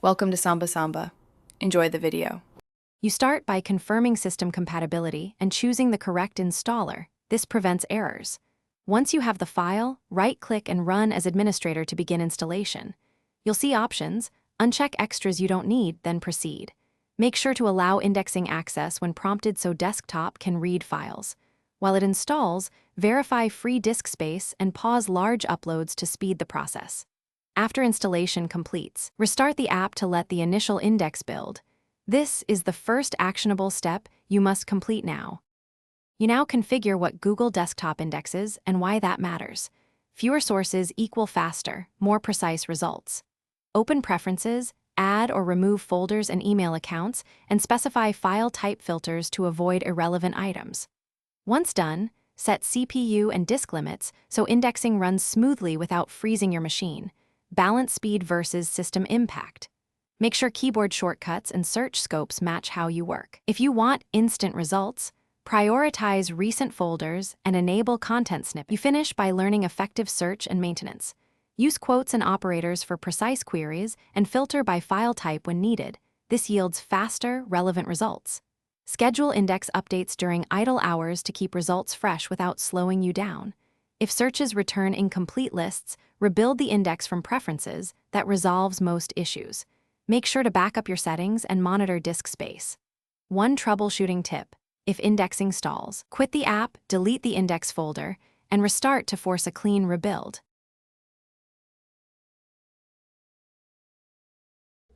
Welcome to Samba Samba. Enjoy the video. You start by confirming system compatibility and choosing the correct installer. This prevents errors. Once you have the file, right-click and run as administrator to begin installation. You'll see options, uncheck extras you don't need, then proceed. Make sure to allow indexing access when prompted so desktop can read files. While it installs, verify free disk space and pause large uploads to speed the process. After installation completes, restart the app to let the initial index build. This is the first actionable step you must complete now. You now configure what Google Desktop indexes and why that matters. Fewer sources equal faster, more precise results. Open Preferences, add or remove folders and email accounts, and specify file type filters to avoid irrelevant items. Once done, set CPU and disk limits so indexing runs smoothly without freezing your machine. Balance speed versus system impact. Make sure keyboard shortcuts and search scopes match how you work. If you want instant results, prioritize recent folders and enable content snippets. You finish by learning effective search and maintenance. Use quotes and operators for precise queries and filter by file type when needed. This yields faster, relevant results. Schedule index updates during idle hours to keep results fresh without slowing you down. If searches return incomplete lists, rebuild the index from preferences. That resolves most issues. Make sure to back up your settings and monitor disk space. One troubleshooting tip: if indexing stalls, quit the app, delete the index folder, and restart to force a clean rebuild.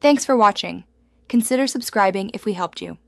Thanks for watching. Consider subscribing if we helped you.